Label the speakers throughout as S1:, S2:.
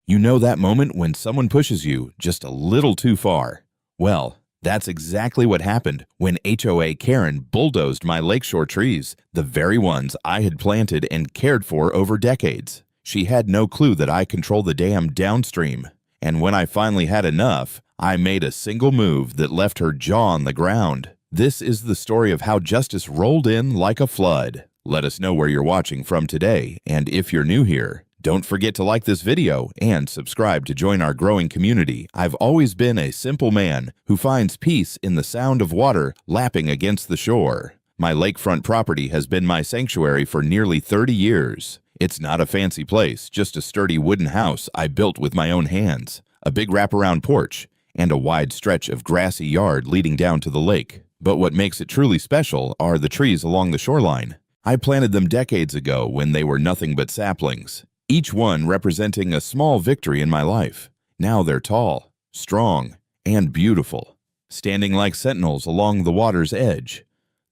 S1: You know that moment when someone pushes you just a little too far? Well, that's exactly what happened when HOA Karen bulldozed my lakeshore trees, the very ones I had planted and cared for over decades. She had no clue that I control the dam downstream, and when I finally had enough, I made a single move that left her jaw on the ground. This is the story of how justice rolled in like a flood. Let us know where you're watching from today, and if you're new here, don't forget to like this video and subscribe to join our growing community. I've always been a simple man who finds peace in the sound of water lapping against the shore. My lakefront property has been my sanctuary for nearly 30 years. It's not a fancy place, just a sturdy wooden house I built with my own hands, a big wraparound porch, and a wide stretch of grassy yard leading down to the lake. But what makes it truly special are the trees along the shoreline. I planted them decades ago when they were nothing but saplings, each one representing a small victory in my life. Now they're tall, strong, and beautiful, standing like sentinels along the water's edge.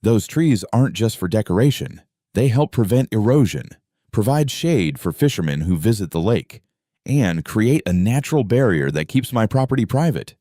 S1: Those trees aren't just for decoration. They help prevent erosion, provide shade for fishermen who visit the lake, and create a natural barrier that keeps my property private.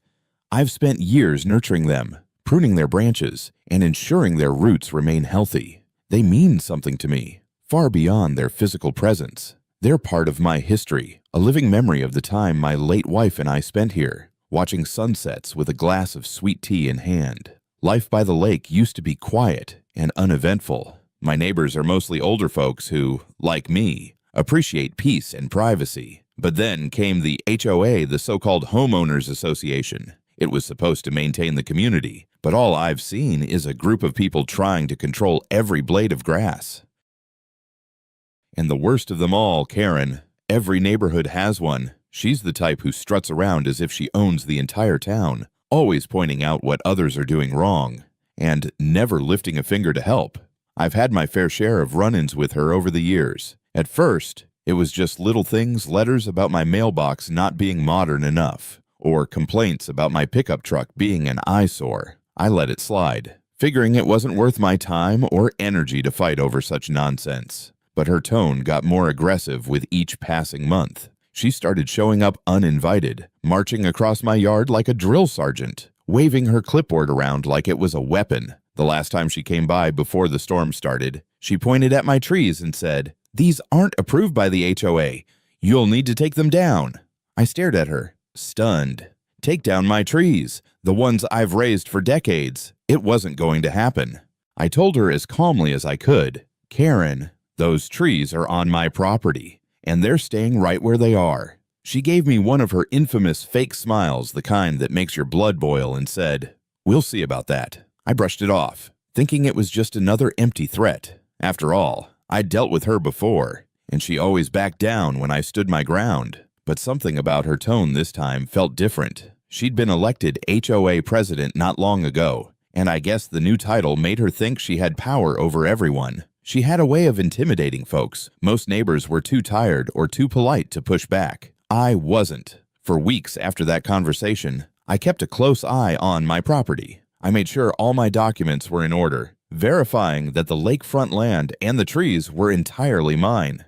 S1: I've spent years nurturing them, pruning their branches, and ensuring their roots remain healthy. They mean something to me, far beyond their physical presence. They're part of my history, a living memory of the time my late wife and I spent here, watching sunsets with a glass of sweet tea in hand. Life by the lake used to be quiet and uneventful. My neighbors are mostly older folks who, like me, appreciate peace and privacy. But then came the HOA, the so-called Homeowners Association. It was supposed to maintain the community, but all I've seen is a group of people trying to control every blade of grass. And the worst of them all, Karen. Every neighborhood has one. She's the type who struts around as if she owns the entire town, always pointing out what others are doing wrong, and never lifting a finger to help. I've had my fair share of run-ins with her over the years. At first, it was just little things, letters about my mailbox not being modern enough, or complaints about my pickup truck being an eyesore. I let it slide, figuring it wasn't worth my time or energy to fight over such nonsense. But her tone got more aggressive with each passing month. She started showing up uninvited, marching across my yard like a drill sergeant, waving her clipboard around like it was a weapon. The last time she came by before the storm started, she pointed at my trees and said, "These aren't approved by the HOA. You'll need to take them down." I stared at her, stunned. Take down my trees, the ones I've raised for decades. It wasn't going to happen. I told her as calmly as I could, "Karen, those trees are on my property, and they're staying right where they are." She gave me one of her infamous fake smiles, the kind that makes your blood boil, and said, "We'll see about that." I brushed it off, thinking it was just another empty threat. After all, I'd dealt with her before, and she always backed down when I stood my ground. But something about her tone this time felt different. She'd been elected HOA president not long ago, and I guess the new title made her think she had power over everyone. She had a way of intimidating folks. Most neighbors were too tired or too polite to push back. I wasn't. For weeks after that conversation, I kept a close eye on my property. I made sure all my documents were in order, verifying that the lakefront land and the trees were entirely mine.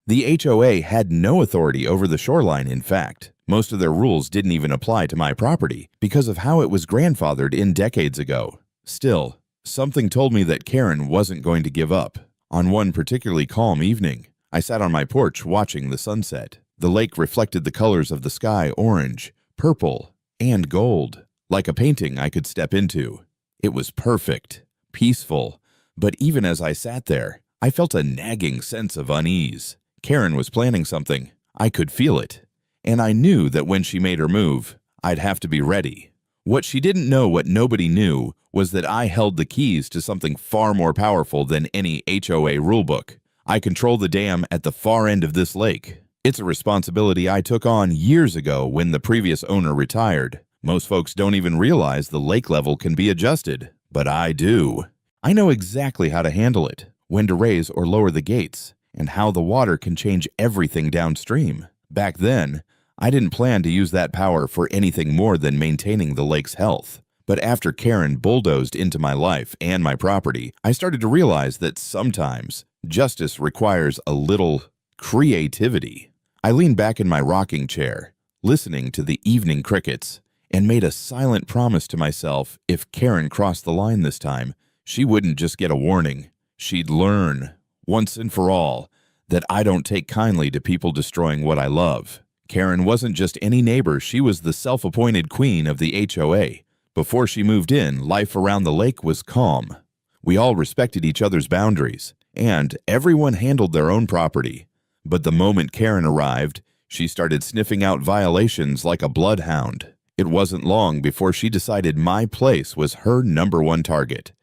S1: The HOA had no authority over the shoreline, in fact. Most of their rules didn't even apply to my property because of how it was grandfathered in decades ago. Still, something told me that Karen wasn't going to give up. On one particularly calm evening, I sat on my porch watching the sunset. The lake reflected the colors of the sky: orange, purple, and gold, like a painting I could step into. It was perfect, peaceful, but even as I sat there, I felt a nagging sense of unease. Karen was planning something. I could feel it. And I knew that when she made her move, I'd have to be ready. What she didn't know, what nobody knew, was that I held the keys to something far more powerful than any HOA rulebook. I control the dam at the far end of this lake. It's a responsibility I took on years ago when the previous owner retired. Most folks don't even realize the lake level can be adjusted, but I do. I know exactly how to handle it, when to raise or lower the gates, and how the water can change everything downstream. Back then, I didn't plan to use that power for anything more than maintaining the lake's health. But after Karen bulldozed into my life and my property, I started to realize that sometimes justice requires a little creativity. I leaned back in my rocking chair, listening to the evening crickets, and made a silent promise to myself if Karen crossed the line this time, she wouldn't just get a warning. She'd learn, once and for all, that I don't take kindly to people destroying what I love. Karen wasn't just any neighbor, she was the self-appointed queen of the HOA. Before she moved in, life around the lake was calm. We all respected each other's boundaries, and everyone handled their own property. But the moment Karen arrived, she started sniffing out violations like a bloodhound. It wasn't long before she decided my place was her #1 target.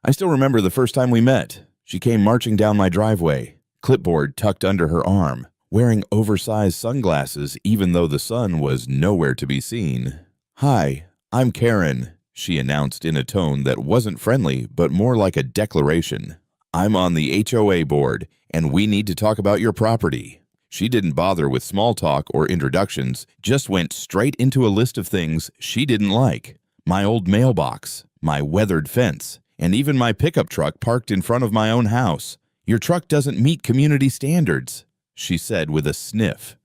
S1: I still remember the first time we met. She came marching down my driveway, clipboard tucked under her arm, wearing oversized sunglasses even though the sun was nowhere to be seen. "Hi, I'm Karen," she announced in a tone that wasn't friendly but more like a declaration. "I'm on the HOA board, and we need to talk about your property." She didn't bother with small talk or introductions, just went straight into a list of things she didn't like. My old mailbox, my weathered fence, and even my pickup truck parked in front of my own house. "Your truck doesn't meet community standards," she said with a sniff.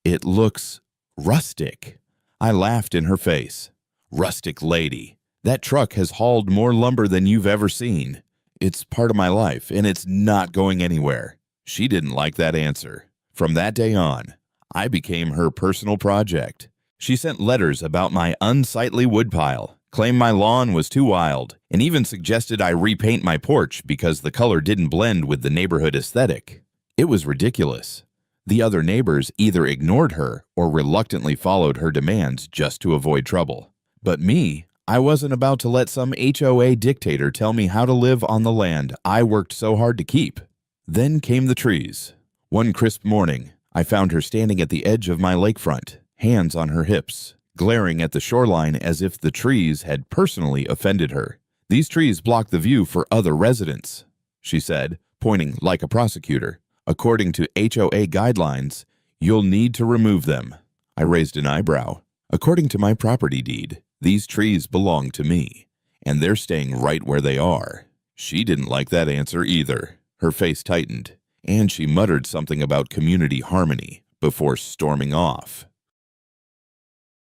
S1: "It looks rustic." I laughed in her face. "Rustic lady, that truck has hauled more lumber than you've ever seen. It's part of my life, and it's not going anywhere." She didn't like that answer. From that day on, I became her personal project. She sent letters about my unsightly woodpile, claimed my lawn was too wild, and even suggested I repaint my porch because the color didn't blend with the neighborhood aesthetic. It was ridiculous. The other neighbors either ignored her or reluctantly followed her demands just to avoid trouble. But me, I wasn't about to let some HOA dictator tell me how to live on the land I worked so hard to keep. Then came the trees. One crisp morning, I found her standing at the edge of my lakefront, hands on her hips, glaring at the shoreline as if the trees had personally offended her. "These trees block the view for other residents," she said, pointing like a prosecutor. "According to HOA guidelines, you'll need to remove them." I raised an eyebrow. "According to my property deed, these trees belong to me, and they're staying right where they are." She didn't like that answer either. Her face tightened, and she muttered something about community harmony before storming off.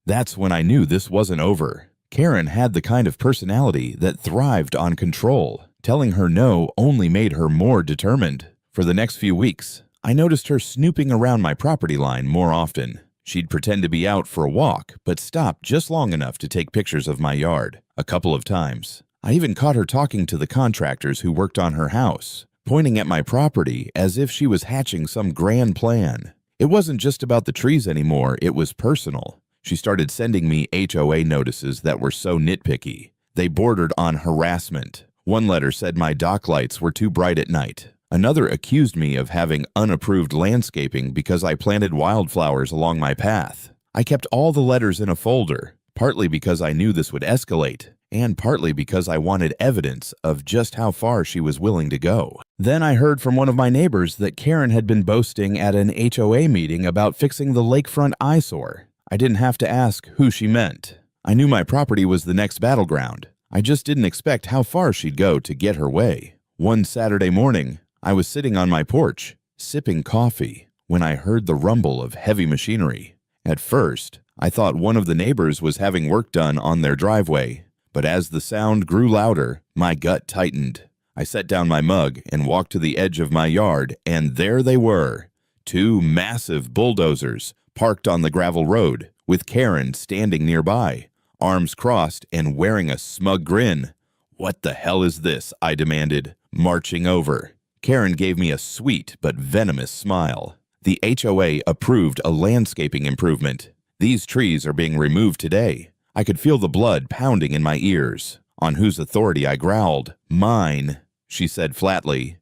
S1: That's when I knew this wasn't over. Karen had the kind of personality that thrived on control. Telling her no only made her more determined. For the next few weeks, I noticed her snooping around my property line more often. She'd pretend to be out for a walk, but stop just long enough to take pictures of my yard. A couple of times, I even caught her talking to the contractors who worked on her house, pointing at my property as if she was hatching some grand plan. It wasn't just about the trees anymore, it was personal. She started sending me HOA notices that were so nitpicky. They bordered on harassment. One letter said my dock lights were too bright at night. Another accused me of having unapproved landscaping because I planted wildflowers along my path. I kept all the letters in a folder, partly because I knew this would escalate, and partly because I wanted evidence of just how far she was willing to go. Then I heard from one of my neighbors that Karen had been boasting at an HOA meeting about fixing the lakefront eyesore. I didn't have to ask who she meant. I knew my property was the next battleground. I just didn't expect how far she'd go to get her way. One Saturday morning, I was sitting on my porch, sipping coffee, when I heard the rumble of heavy machinery. At first, I thought one of the neighbors was having work done on their driveway. But as the sound grew louder, my gut tightened. I set down my mug and walked to the edge of my yard, and there they were. 2 massive bulldozers parked on the gravel road, with Karen standing nearby, arms crossed and wearing a smug grin. "What the hell is this?" I demanded, marching over. Karen gave me a sweet but venomous smile. "The HOA approved a landscaping improvement. These trees are being removed today." I could feel the blood pounding in my ears. "On whose authority?" I growled. "Mine," she said flatly.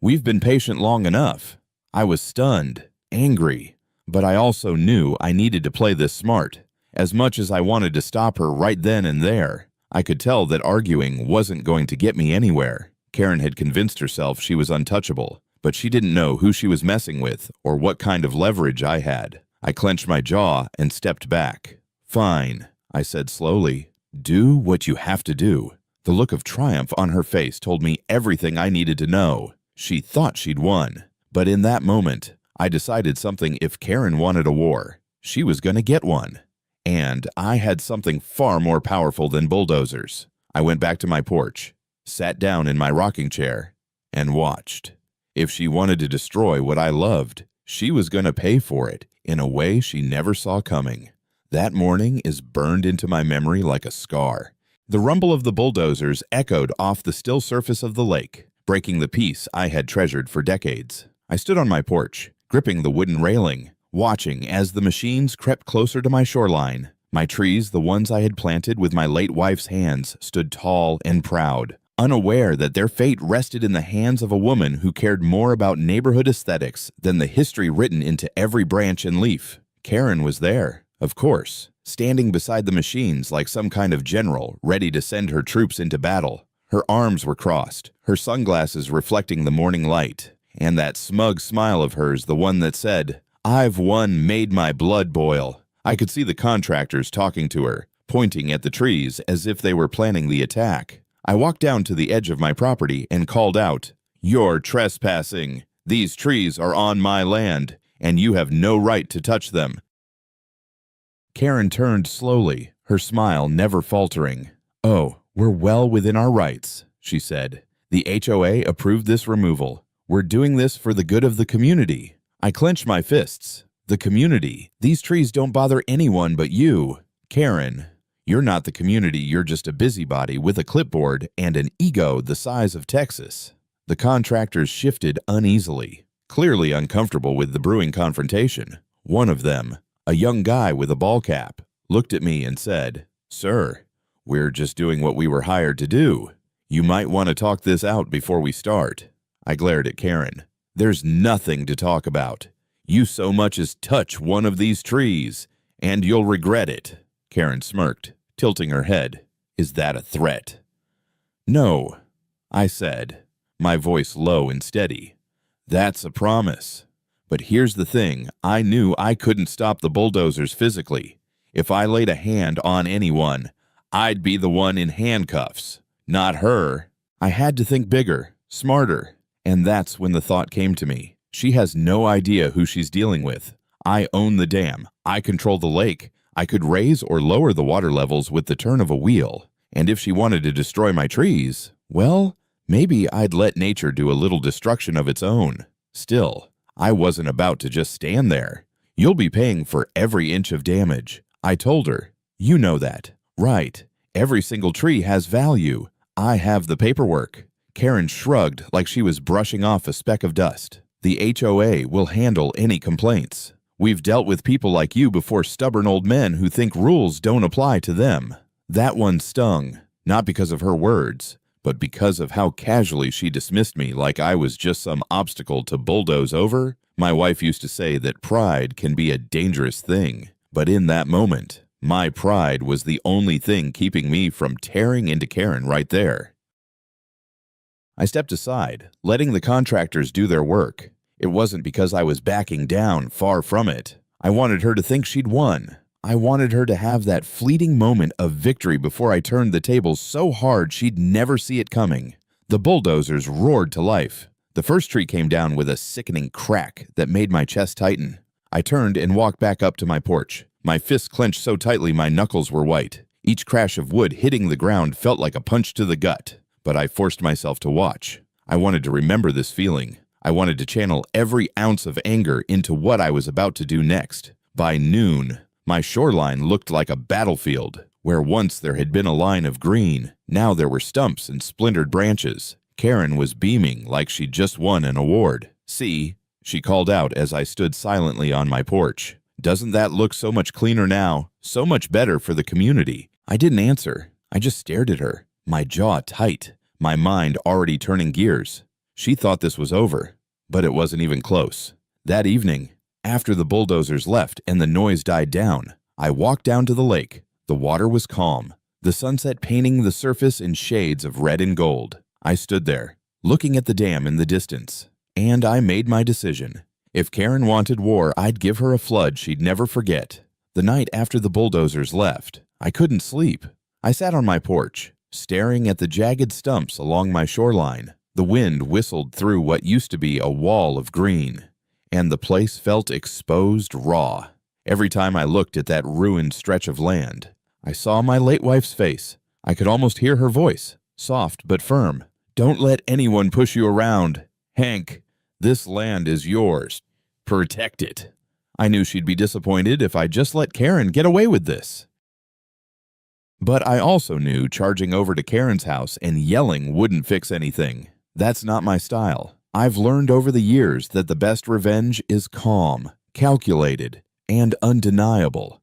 S1: "We've been patient long enough." I was stunned, angry, but I also knew I needed to play this smart. As much as I wanted to stop her right then and there, I could tell that arguing wasn't going to get me anywhere. Karen had convinced herself she was untouchable, but she didn't know who she was messing with or what kind of leverage I had. I clenched my jaw and stepped back. "Fine," I said slowly. "Do what you have to do." The look of triumph on her face told me everything I needed to know. She thought she'd won, But in that moment, I decided something. If Karen wanted a war, she was going to get one. And I had something far more powerful than bulldozers. I went back to my porch, sat down in my rocking chair, and watched. If she wanted to destroy what I loved, she was going to pay for it in a way she never saw coming. That morning is burned into my memory like a scar. The rumble of the bulldozers echoed off the still surface of the lake, breaking the peace I had treasured for decades. I stood on my porch, gripping the wooden railing, watching as the machines crept closer to my shoreline. My trees, the ones I had planted with my late wife's hands, stood tall and proud, unaware that their fate rested in the hands of a woman who cared more about neighborhood aesthetics than the history written into every branch and leaf. Karen was there, of course, standing beside the machines like some kind of general ready to send her troops into battle. Her arms were crossed, her sunglasses reflecting the morning light, and that smug smile of hers, the one that said, "I've won," made my blood boil. I could see the contractors talking to her, pointing at the trees as if they were planning the attack. I walked down to the edge of my property and called out, "You're trespassing. These trees are on my land, and you have no right to touch them." Karen turned slowly, her smile never faltering. "Oh, we're well within our rights," she said. "The HOA approved this removal. We're doing this for the good of the community." I clenched my fists. The community. These trees don't bother anyone but you. Karen, you're not the community. You're just a busybody with a clipboard and an ego the size of Texas. The contractors shifted uneasily, clearly uncomfortable with the brewing confrontation. One of them, a young guy with a ball cap, looked at me and said, "Sir, we're just doing what we were hired to do. You might want to talk this out before we start." I glared at Karen. "There's nothing to talk about. You so much as touch one of these trees, and you'll regret it." Karen smirked, tilting her head. "Is that a threat?" "No," I said, my voice low and steady. "That's a promise. But here's the thing. I knew I couldn't stop the bulldozers physically. If I laid a hand on anyone, I'd be the one in handcuffs, not her." I had to think bigger, smarter, and that's when the thought came to me. She has no idea who she's dealing with. I own the dam. I control the lake. I could raise or lower the water levels with the turn of a wheel. And if she wanted to destroy my trees, well, maybe I'd let nature do a little destruction of its own. Still, I wasn't about to just stand there. "You'll be paying for every inch of damage," I told her. "You know that, right? Every single tree has value. I have the paperwork." Karen shrugged like she was brushing off a speck of dust. "The HOA will handle any complaints. We've dealt with people like you before, stubborn old men who think rules don't apply to them." That one stung, not because of her words, but because of how casually she dismissed me like I was just some obstacle to bulldoze over. My wife used to say that pride can be a dangerous thing, but in that moment, my pride was the only thing keeping me from tearing into Karen right there. I stepped aside, letting the contractors do their work. It wasn't because I was backing down, far from it. I wanted her to think she'd won. I wanted her to have that fleeting moment of victory before I turned the tables so hard she'd never see it coming. The bulldozers roared to life. The first tree came down with a sickening crack that made my chest tighten. I turned and walked back up to my porch. My fists clenched so tightly my knuckles were white. Each crash of wood hitting the ground felt like a punch to the gut. But I forced myself to watch. I wanted to remember this feeling. I wanted to channel every ounce of anger into what I was about to do next. By noon, my shoreline looked like a battlefield. Where once there had been a line of green, now there were stumps and splintered branches. Karen was beaming like she'd just won an award. "See," she called out as I stood silently on my porch. "Doesn't that look so much cleaner now? So much better for the community?" I didn't answer. I just stared at her, my jaw tight, my mind already turning gears. She thought this was over, but it wasn't even close. That evening, after the bulldozers left and the noise died down, I walked down to the lake. The water was calm, the sunset painting the surface in shades of red and gold. I stood there, looking at the dam in the distance, and I made my decision. If Karen wanted war, I'd give her a flood she'd never forget. The night after the bulldozers left, I couldn't sleep. I sat on my porch, staring at the jagged stumps along my shoreline. The wind whistled through what used to be a wall of green, and the place felt exposed raw. Every time I looked at that ruined stretch of land, I saw my late wife's face. I could almost hear her voice, soft but firm. "Don't let anyone push you around. Hank, this land is yours. Protect it." I knew she'd be disappointed if I just let Karen get away with this. But I also knew charging over to Karen's house and yelling wouldn't fix anything. That's not my style. I've learned over the years that the best revenge is calm, calculated, and undeniable.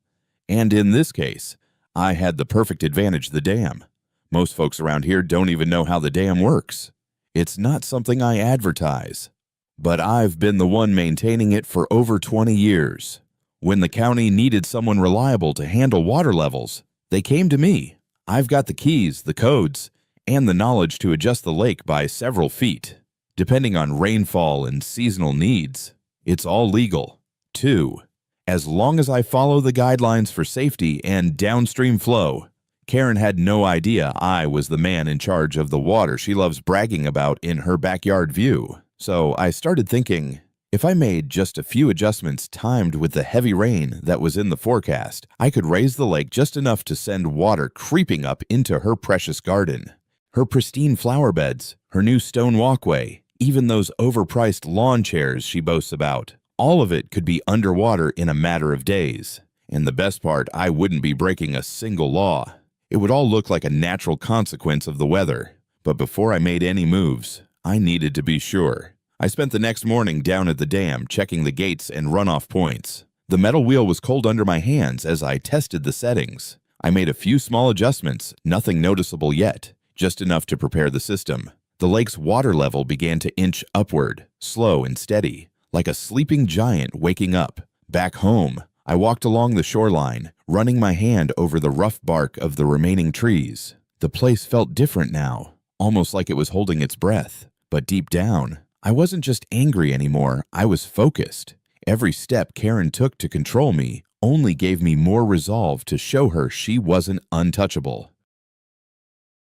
S1: And in this case, I had the perfect advantage: the dam. Most folks around here don't even know how the dam works. It's not something I advertise, but I've been the one maintaining it for over 20 years. When the county needed someone reliable to handle water levels, they came to me. I've got the keys, the codes, and the knowledge to adjust the lake by several feet, depending on rainfall and seasonal needs. It's all legal, too, as long as I follow the guidelines for safety and downstream flow. Karen had no idea I was the man in charge of the water she loves bragging about in her backyard view. So I started thinking, if I made just a few adjustments timed with the heavy rain that was in the forecast, I could raise the lake just enough to send water creeping up into her precious garden. Her pristine flower beds, her new stone walkway, even those overpriced lawn chairs she boasts about. All of it could be underwater in a matter of days. And the best part, I wouldn't be breaking a single law. It would all look like a natural consequence of the weather. But before I made any moves, I needed to be sure. I spent the next morning down at the dam checking the gates and runoff points. The metal wheel was cold under my hands as I tested the settings. I made a few small adjustments, nothing noticeable yet, just enough to prepare the system. The lake's water level began to inch upward, slow and steady, like a sleeping giant waking up. Back home, I walked along the shoreline, running my hand over the rough bark of the remaining trees. The place felt different now, almost like it was holding its breath. But deep down, I wasn't just angry anymore, I was focused. Every step Karen took to control me only gave me more resolve to show her she wasn't untouchable.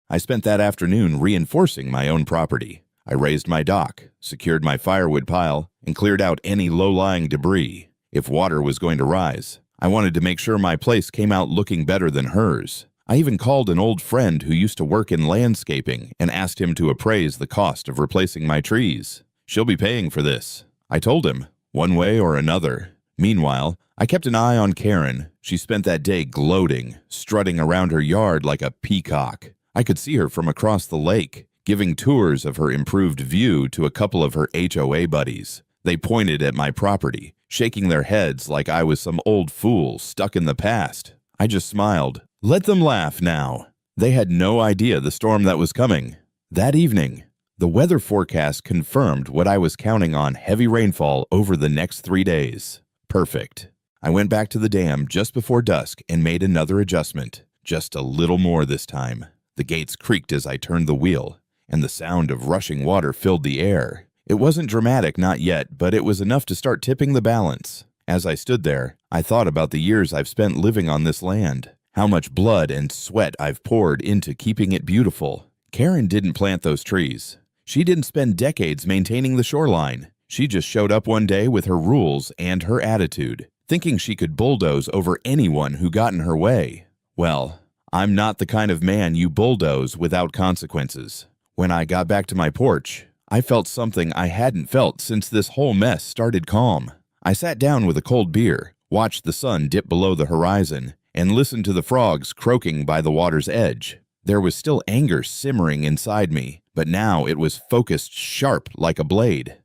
S1: I spent that afternoon reinforcing my own property. I raised my dock, secured my firewood pile, and cleared out any low-lying debris. If water was going to rise, I wanted to make sure my place came out looking better than hers. I even called an old friend who used to work in landscaping and asked him to appraise the cost of replacing my trees. "She'll be paying for this," I told him, one way or another. Meanwhile, I kept an eye on Karen. She spent that day gloating, strutting around her yard like a peacock. I could see her from across the lake, giving tours of her improved view to a couple of her HOA buddies. They pointed at my property, shaking their heads like I was some old fool stuck in the past. I just smiled. Let them laugh now. They had no idea the storm that was coming. That evening, the weather forecast confirmed what I was counting on: heavy rainfall over the next 3 days. Perfect. I went back to the dam just before dusk and made another adjustment, just a little more this time. The gates creaked as I turned the wheel, and the sound of rushing water filled the air. It wasn't dramatic, not yet, but it was enough to start tipping the balance. As I stood there, I thought about the years I've spent living on this land, how much blood and sweat I've poured into keeping it beautiful. Karen didn't plant those trees. She didn't spend decades maintaining the shoreline. She just showed up one day with her rules and her attitude, thinking she could bulldoze over anyone who got in her way. Well, I'm not the kind of man you bulldoze without consequences. When I got back to my porch, I felt something I hadn't felt since this whole mess started calm. I sat down with a cold beer, watched the sun dip below the horizon, and listened to the frogs croaking by the water's edge. There was still anger simmering inside me, but now it was focused sharp like a blade.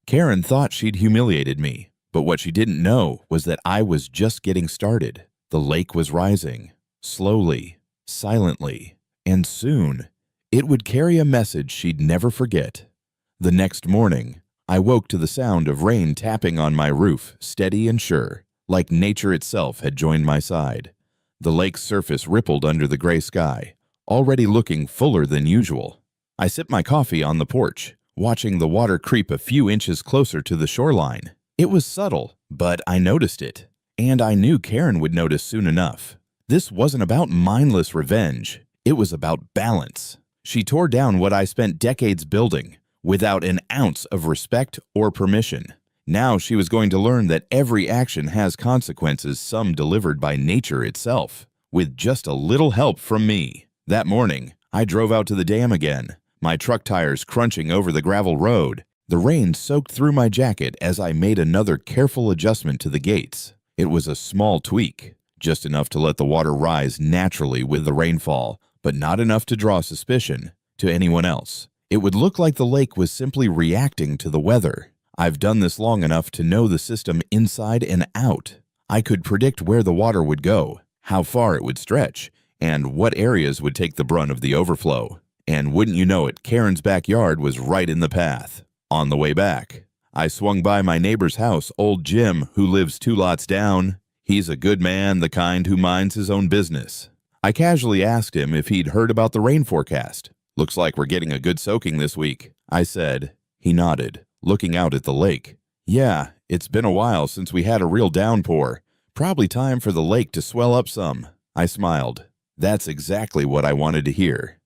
S1: Karen thought she'd humiliated me, but what she didn't know was that I was just getting started. The lake was rising, slowly, silently, and soon it would carry a message she'd never forget. The next morning, I woke to the sound of rain tapping on my roof, steady and sure, like nature itself had joined my side. The lake's surface rippled under the gray sky, already looking fuller than usual. I sipped my coffee on the porch, watching the water creep a few inches closer to the shoreline. It was subtle, but I noticed it. And I knew Karen would notice soon enough. This wasn't about mindless revenge. It was about balance. She tore down what I spent decades building, without an ounce of respect or permission. Now she was going to learn that every action has consequences, some delivered by nature itself, with just a little help from me. That morning, I drove out to the dam again, my truck tires crunching over the gravel road. The rain soaked through my jacket as I made another careful adjustment to the gates. It was a small tweak, just enough to let the water rise naturally with the rainfall, but not enough to draw suspicion to anyone else. It would look like the lake was simply reacting to the weather. I've done this long enough to know the system inside and out. I could predict where the water would go, how far it would stretch, and what areas would take the brunt of the overflow. And wouldn't you know it, Karen's backyard was right in the path. On the way back, I swung by my neighbor's house, old Jim, who lives 2 lots down. He's a good man, the kind who minds his own business. I casually asked him if he'd heard about the rain forecast. "Looks like we're getting a good soaking this week," I said. He nodded, looking out at the lake. "Yeah, it's been a while since we had a real downpour. Probably time for the lake to swell up some." I smiled. That's exactly what I wanted to hear.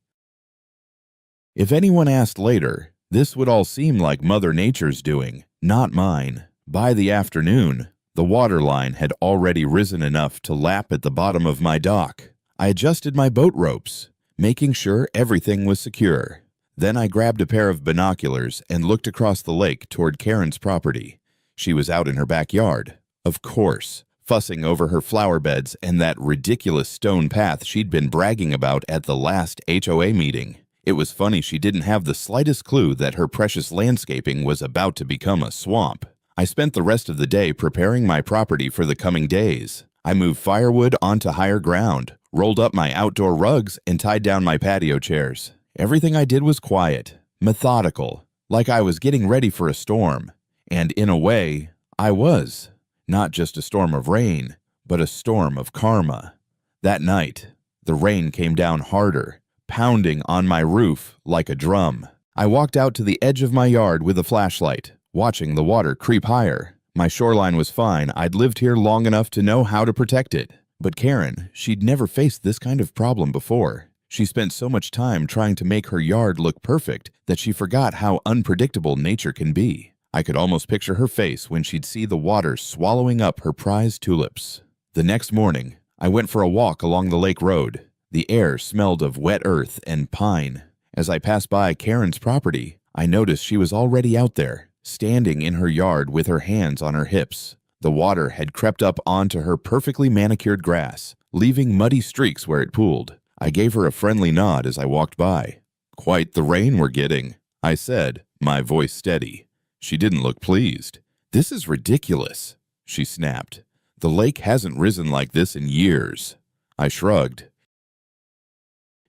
S1: If anyone asked later, this would all seem like Mother Nature's doing, not mine. By the afternoon, the water line had already risen enough to lap at the bottom of my dock. I adjusted my boat ropes, making sure everything was secure. Then I grabbed a pair of binoculars and looked across the lake toward Karen's property. She was out in her backyard, of course, fussing over her flower beds and that ridiculous stone path she'd been bragging about at the last HOA meeting. It was funny she didn't have the slightest clue that her precious landscaping was about to become a swamp. I spent the rest of the day preparing my property for the coming days. I moved firewood onto higher ground, rolled up my outdoor rugs, and tied down my patio chairs. Everything I did was quiet, methodical, like I was getting ready for a storm. And in a way, I was. Not just a storm of rain, but a storm of karma. That night, the rain came down harder, pounding on my roof like a drum. I walked out to the edge of my yard with a flashlight, watching the water creep higher. My shoreline was fine. I'd lived here long enough to know how to protect it. But Karen, she'd never faced this kind of problem before. She spent so much time trying to make her yard look perfect that she forgot how unpredictable nature can be. I could almost picture her face when she'd see the water swallowing up her prized tulips. The next morning, I went for a walk along the lake road. The air smelled of wet earth and pine. As I passed by Karen's property, I noticed she was already out there, standing in her yard with her hands on her hips. The water had crept up onto her perfectly manicured grass, leaving muddy streaks where it pooled. I gave her a friendly nod as I walked by. "Quite the rain we're getting," I said, my voice steady. She didn't look pleased. "This is ridiculous," she snapped. "The lake hasn't risen like this in years." I shrugged.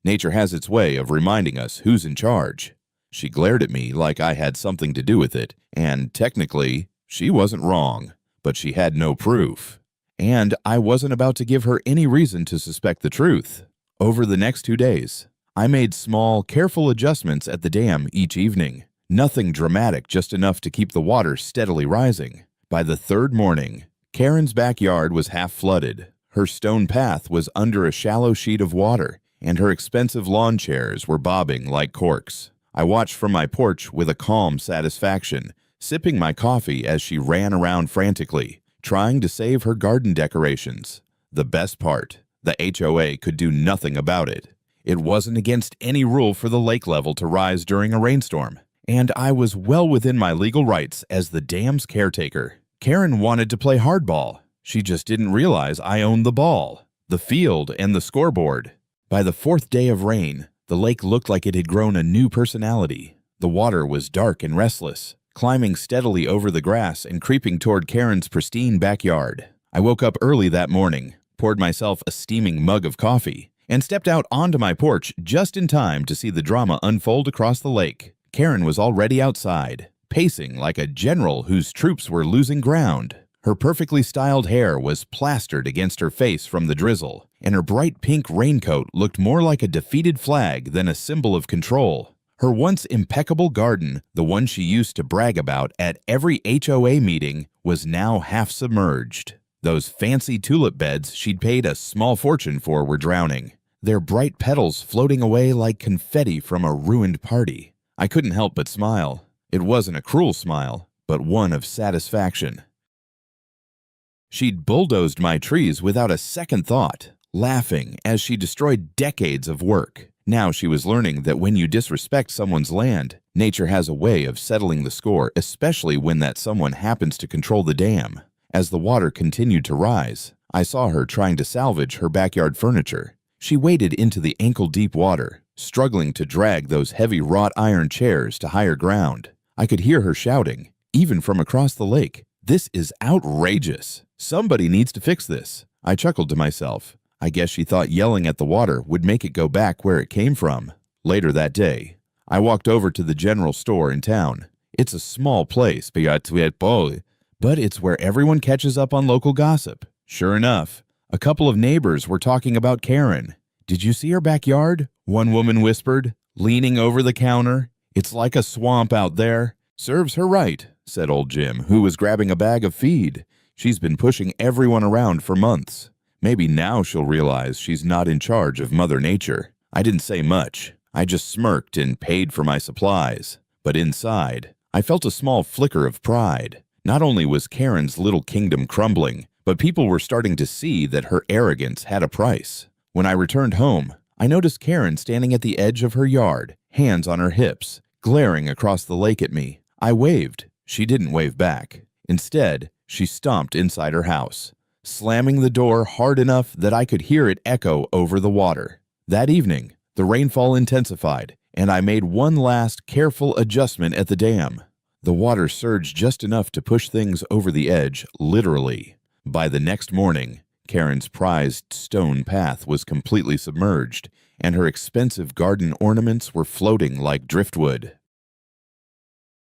S1: "Nature has its way of reminding us who's in charge." She glared at me like I had something to do with it, and technically, she wasn't wrong, but she had no proof. And I wasn't about to give her any reason to suspect the truth. Over the next 2 days, I made small, careful adjustments at the dam each evening. Nothing dramatic, just enough to keep the water steadily rising. By the 3rd morning, Karen's backyard was half flooded. Her stone path was under a shallow sheet of water, and her expensive lawn chairs were bobbing like corks. I watched from my porch with a calm satisfaction, sipping my coffee as she ran around frantically, trying to save her garden decorations. The best part, the HOA could do nothing about it. It wasn't against any rule for the lake level to rise during a rainstorm, and I was well within my legal rights as the dam's caretaker. Karen wanted to play hardball. She just didn't realize I owned the ball, the field, and the scoreboard. By the 4th day of rain, the lake looked like it had grown a new personality. The water was dark and restless, climbing steadily over the grass and creeping toward Karen's pristine backyard. I woke up early that morning, poured myself a steaming mug of coffee, and stepped out onto my porch just in time to see the drama unfold across the lake. Karen was already outside, pacing like a general whose troops were losing ground. Her perfectly styled hair was plastered against her face from the drizzle, and her bright pink raincoat looked more like a defeated flag than a symbol of control. Her once impeccable garden, the one she used to brag about at every HOA meeting, was now half submerged. Those fancy tulip beds she'd paid a small fortune for were drowning. their bright petals floating away like confetti from a ruined party. I couldn't help but smile. It wasn't a cruel smile, but one of satisfaction. She'd bulldozed my trees without a second thought, laughing as she destroyed decades of work. Now she was learning that when you disrespect someone's land, nature has a way of settling the score, especially when that someone happens to control the dam. As the water continued to rise, I saw her trying to salvage her backyard furniture. She waded into the ankle-deep water, struggling to drag those heavy wrought iron chairs to higher ground. I could hear her shouting, even from across the lake, "This is outrageous! Somebody needs to fix this." I chuckled to myself. I guess she thought yelling at the water would make it go back where it came from. Later that day, I walked over to the general store in town. It's a small place, but it's where everyone catches up on local gossip. Sure enough, a couple of neighbors were talking about Karen. "Did you see her backyard?" one woman whispered, leaning over the counter. "It's like a swamp out there." "Serves her right," said old Jim, who was grabbing a bag of feed. "She's been pushing everyone around for months. Maybe now she'll realize she's not in charge of Mother Nature." I didn't say much. I just smirked and paid for my supplies. But inside, I felt a small flicker of pride. Not only was Karen's little kingdom crumbling, but people were starting to see that her arrogance had a price. When I returned home, I noticed Karen standing at the edge of her yard, hands on her hips, glaring across the lake at me. I waved. She didn't wave back. Instead, she stomped inside her house, slamming the door hard enough that I could hear it echo over the water. That evening, the rainfall intensified, and I made one last careful adjustment at the dam. The water surged just enough to push things over the edge, literally. By the next morning, Karen's prized stone path was completely submerged, and her expensive garden ornaments were floating like driftwood.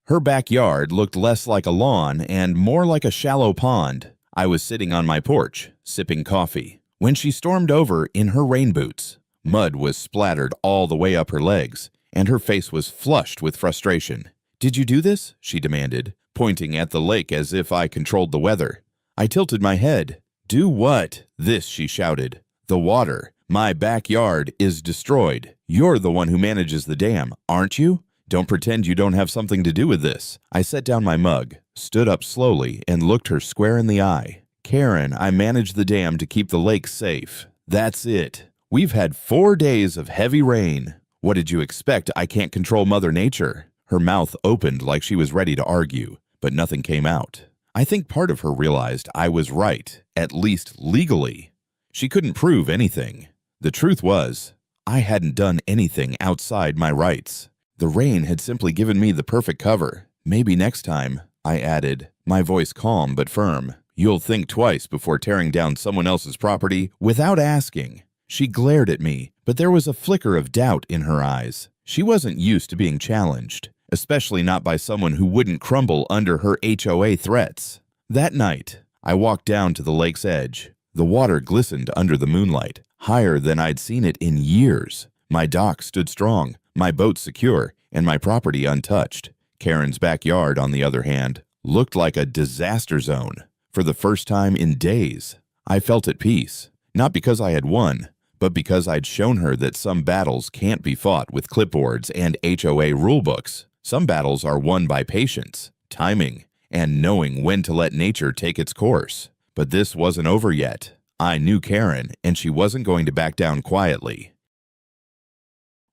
S1: Her backyard looked less like a lawn and more like a shallow pond. I was sitting on my porch, sipping coffee, when she stormed over in her rain boots. Mud was splattered all the way up her legs, and her face was flushed with frustration. "Did you do this?" she demanded, pointing at the lake as if I controlled the weather. I tilted my head. "Do what?" "This," she shouted. "The water, my backyard, is destroyed. You're the one who manages the dam, aren't you? Don't pretend you don't have something to do with this." I set down my mug, stood up slowly, and looked her square in the eye. "Karen, I manage the dam to keep the lake safe. That's it. We've had 4 days of heavy rain. What did you expect? I can't control Mother Nature." Her mouth opened like she was ready to argue, but nothing came out. I think part of her realized I was right, at least legally. She couldn't prove anything. The truth was, I hadn't done anything outside my rights. The rain had simply given me the perfect cover. "Maybe next time," I added, my voice calm but firm, "you'll think twice before tearing down someone else's property without asking." She glared at me, but there was a flicker of doubt in her eyes. She wasn't used to being challenged, especially not by someone who wouldn't crumble under her HOA threats. That night, I walked down to the lake's edge. The water glistened under the moonlight, higher than I'd seen it in years. My dock stood strong, my boat secure, and my property untouched. Karen's backyard, on the other hand, looked like a disaster zone. For the first time in days, I felt at peace, not because I had won, but because I'd shown her that some battles can't be fought with clipboards and HOA rulebooks. Some battles are won by patience, timing, and knowing when to let nature take its course. But this wasn't over yet. I knew Karen, and she wasn't going to back down quietly.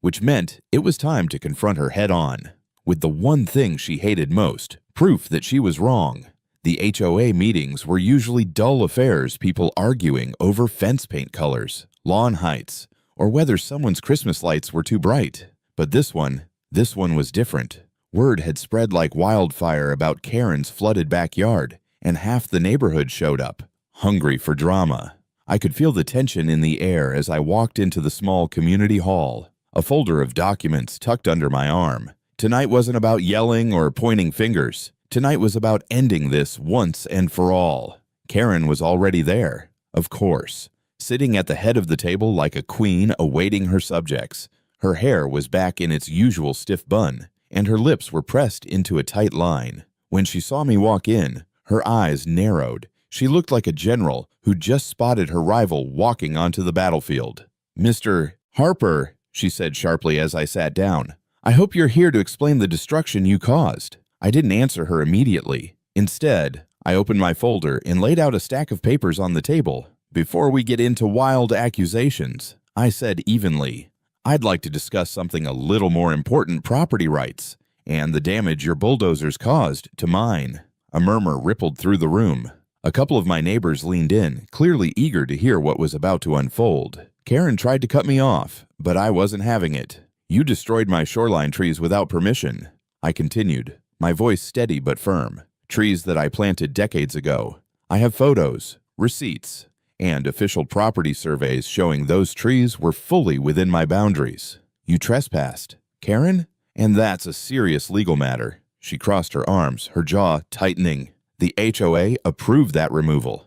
S1: Which meant it was time to confront her head-on, with the one thing she hated most, proof that she was wrong. The HOA meetings were usually dull affairs, people arguing over fence paint colors, lawn heights, or whether someone's Christmas lights were too bright. But this one was different. Word had spread like wildfire about Karen's flooded backyard, and half the neighborhood showed up, hungry for drama. I could feel the tension in the air as I walked into the small community hall, a folder of documents tucked under my arm. Tonight wasn't about yelling or pointing fingers. Tonight was about ending this once and for all. Karen was already there, of course, sitting at the head of the table like a queen awaiting her subjects. Her hair was back in its usual stiff bun, and her lips were pressed into a tight line. When she saw me walk in, her eyes narrowed. She looked like a general who just spotted her rival walking onto the battlefield. "Mr. "Harper," she said sharply as I sat down, "I hope you're here to explain the destruction you caused." I didn't answer her immediately. Instead, I opened my folder and laid out a stack of papers on the table. "Before we get into wild accusations," I said evenly, "I'd like to discuss something a little more important: property rights and the damage your bulldozers caused to mine." A murmur rippled through the room. A couple of my neighbors leaned in, clearly eager to hear what was about to unfold. Karen tried to cut me off, but I wasn't having it. "You destroyed my shoreline trees without permission," I continued, my voice steady but firm. "Trees that I planted decades ago. I have photos, receipts, and official property surveys showing those trees were fully within my boundaries. You trespassed, Karen? And that's a serious legal matter." She crossed her arms, her jaw tightening. "The HOA approved that removal.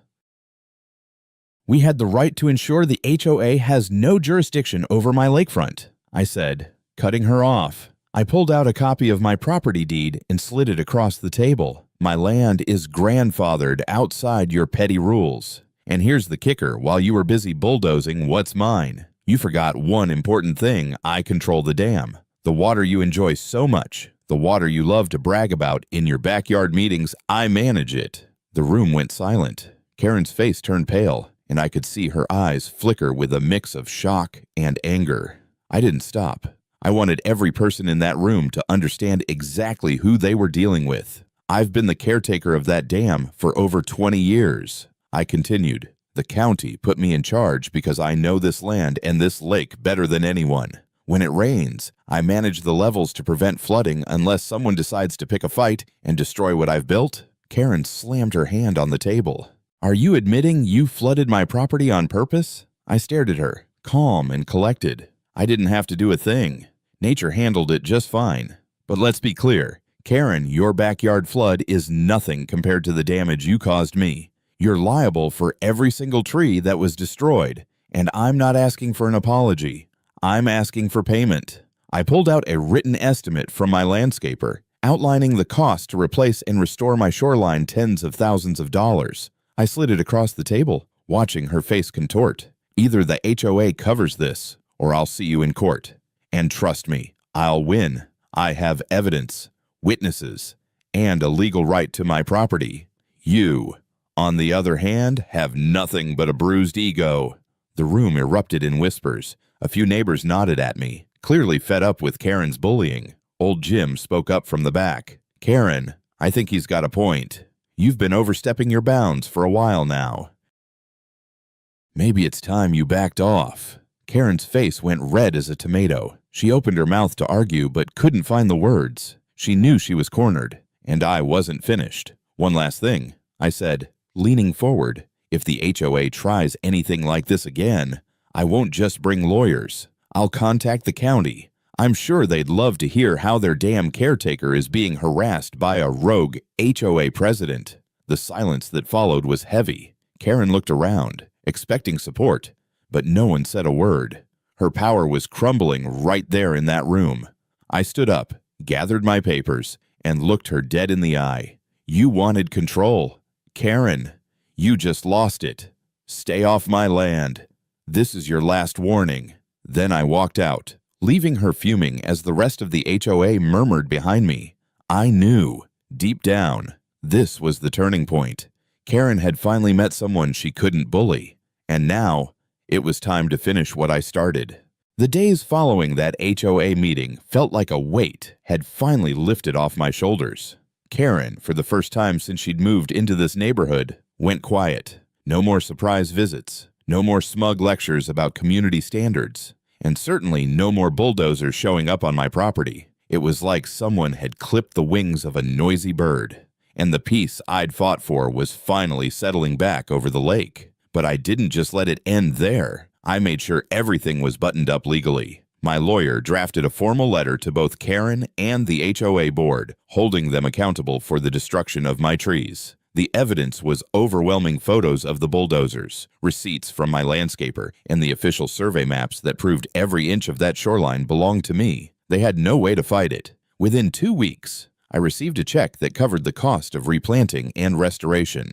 S1: We had the right to ensure the HOA has no jurisdiction over my lakefront," I said, cutting her off. I pulled out a copy of my property deed and slid it across the table. "My land is grandfathered outside your petty rules. And here's the kicker: while you were busy bulldozing what's mine, you forgot one important thing: I control the dam. The water you enjoy so much, the water you love to brag about in your backyard meetings, I manage it." The room went silent. Karen's face turned pale, and I could see her eyes flicker with a mix of shock and anger. I didn't stop. I wanted every person in that room to understand exactly who they were dealing with. "I've been the caretaker of that dam for over 20 years. I continued. "The county put me in charge because I know this land and this lake better than anyone. When it rains, I manage the levels to prevent flooding unless someone decides to pick a fight and destroy what I've built." Karen slammed her hand on the table. "Are you admitting you flooded my property on purpose?" I stared at her, calm and collected. "I didn't have to do a thing. Nature handled it just fine. But let's be clear, Karen, your backyard flood is nothing compared to the damage you caused me. You're liable for every single tree that was destroyed, and I'm not asking for an apology. I'm asking for payment." I pulled out a written estimate from my landscaper, outlining the cost to replace and restore my shoreline, tens of thousands of dollars. I slid it across the table, watching her face contort. "Either the HOA covers this, or I'll see you in court. And trust me, I'll win. I have evidence, witnesses, and a legal right to my property. You, on the other hand, have nothing but a bruised ego." The room erupted in whispers. A few neighbors nodded at me, clearly fed up with Karen's bullying. Old Jim spoke up from the back. "Karen, I think he's got a point. You've been overstepping your bounds for a while now. Maybe it's time you backed off." Karen's face went red as a tomato. She opened her mouth to argue but couldn't find the words. She knew she was cornered, and I wasn't finished. "One last thing," I said, leaning forward. "If the HOA tries anything like this again, I won't just bring lawyers. I'll contact the county. I'm sure they'd love to hear how their damn caretaker is being harassed by a rogue HOA president." The silence that followed was heavy. Karen looked around, expecting support, but no one said a word. Her power was crumbling right there in that room. I stood up, gathered my papers, and looked her dead in the eye. "You wanted control. Karen, you just lost it. Stay off my land. This is your last warning." Then I walked out, leaving her fuming as the rest of the HOA murmured behind me. I knew, deep down, this was the turning point. Karen had finally met someone she couldn't bully, and now it was time to finish what I started. The days following that HOA meeting felt like a weight had finally lifted off my shoulders. Karen, for the first time since she'd moved into this neighborhood, went quiet. No more surprise visits, no more smug lectures about community standards, and certainly no more bulldozers showing up on my property. It was like someone had clipped the wings of a noisy bird, and the peace I'd fought for was finally settling back over the lake. But I didn't just let it end there. I made sure everything was buttoned up legally. My lawyer drafted a formal letter to both Karen and the HOA board, holding them accountable for the destruction of my trees. The evidence was overwhelming photos of the bulldozers, receipts from my landscaper, and the official survey maps that proved every inch of that shoreline belonged to me. They had no way to fight it. Within 2 weeks, I received a check that covered the cost of replanting and restoration.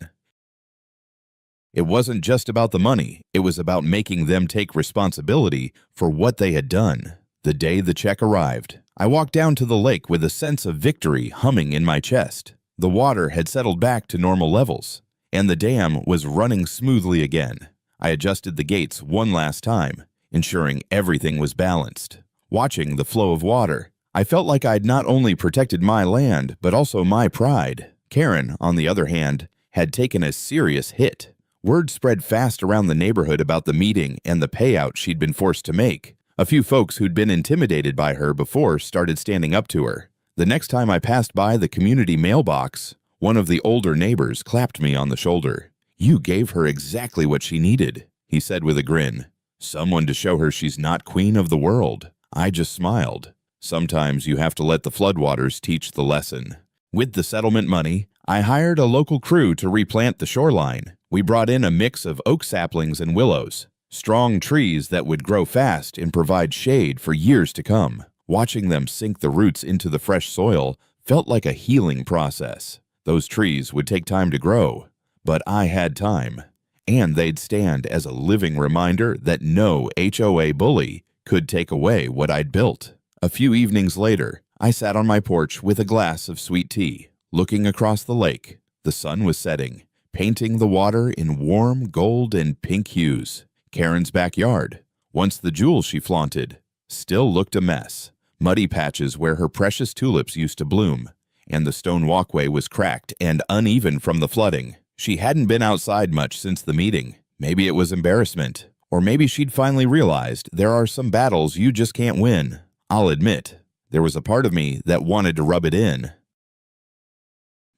S1: It wasn't just about the money, it was about making them take responsibility for what they had done. The day the check arrived, I walked down to the lake with a sense of victory humming in my chest. The water had settled back to normal levels, and the dam was running smoothly again. I adjusted the gates one last time, ensuring everything was balanced. Watching the flow of water, I felt like I'd not only protected my land, but also my pride. Karen, on the other hand, had taken a serious hit. Word spread fast around the neighborhood about the meeting and the payout she'd been forced to make. A few folks who'd been intimidated by her before started standing up to her. The next time I passed by the community mailbox, one of the older neighbors clapped me on the shoulder. "You gave her exactly what she needed," he said with a grin. "Someone to show her she's not queen of the world." I just smiled. Sometimes you have to let the floodwaters teach the lesson. With the settlement money, I hired a local crew to replant the shoreline. We brought in a mix of oak saplings and willows, strong trees that would grow fast and provide shade for years to come. Watching them sink the roots into the fresh soil felt like a healing process. Those trees would take time to grow, but I had time, and they'd stand as a living reminder that no HOA bully could take away what I'd built. A few evenings later, I sat on my porch with a glass of sweet tea, looking across the lake. The sun was setting, painting the water in warm gold and pink hues. Karen's backyard, once the jewel she flaunted, still looked a mess. Muddy patches where her precious tulips used to bloom, and the stone walkway was cracked and uneven from the flooding. She hadn't been outside much since the meeting. Maybe it was embarrassment, or maybe she'd finally realized there are some battles you just can't win. I'll admit, there was a part of me that wanted to rub it in.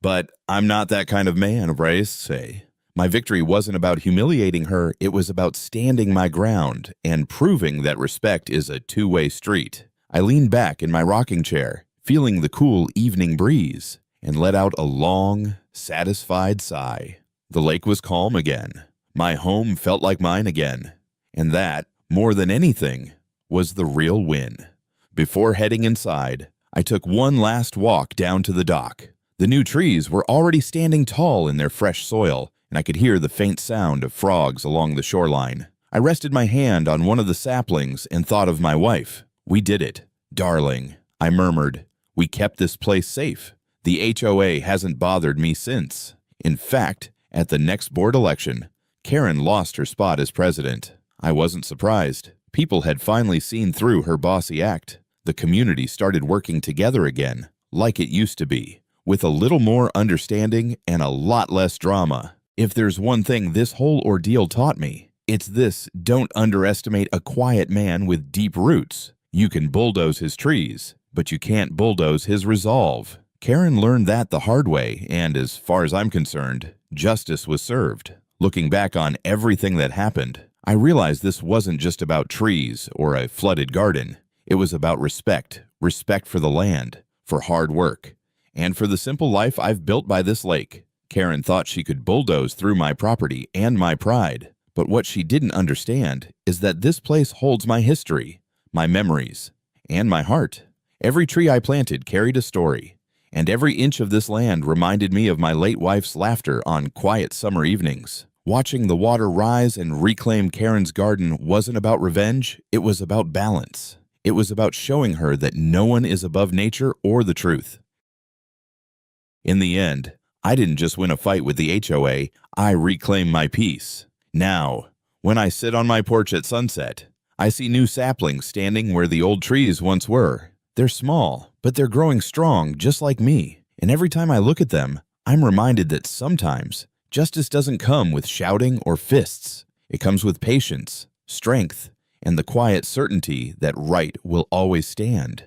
S1: But I'm not that kind of man, right? Say. My victory wasn't about humiliating her, it was about standing my ground and proving that respect is a two-way street. I leaned back in my rocking chair, feeling the cool evening breeze, and let out a long, satisfied sigh. The lake was calm again. My home felt like mine again. And that, more than anything, was the real win. Before heading inside, I took one last walk down to the dock. The new trees were already standing tall in their fresh soil, and I could hear the faint sound of frogs along the shoreline. I rested my hand on one of the saplings and thought of my wife. "We did it, darling," I murmured. "We kept this place safe. The HOA hasn't bothered me since." In fact, at the next board election, Karen lost her spot as president. I wasn't surprised. People had finally seen through her bossy act. The community started working together again, like it used to be, with a little more understanding and a lot less drama. If there's one thing this whole ordeal taught me, it's this: don't underestimate a quiet man with deep roots. You can bulldoze his trees, but you can't bulldoze his resolve. Karen learned that the hard way, and as far as I'm concerned, justice was served. Looking back on everything that happened, I realized this wasn't just about trees or a flooded garden. It was about respect for the land, for hard work, and for the simple life I've built by this lake. Karen thought she could bulldoze through my property and my pride, but what she didn't understand is that this place holds my history, my memories, and my heart. Every tree I planted carried a story, and every inch of this land reminded me of my late wife's laughter on quiet summer evenings. Watching the water rise and reclaim Karen's garden wasn't about revenge, it was about balance. It was about showing her that no one is above nature or the truth. In the end, I didn't just win a fight with the HOA, I reclaimed my peace. Now, when I sit on my porch at sunset, I see new saplings standing where the old trees once were. They're small, but they're growing strong just like me. And every time I look at them, I'm reminded that sometimes justice doesn't come with shouting or fists. It comes with patience, strength, and the quiet certainty that right will always stand.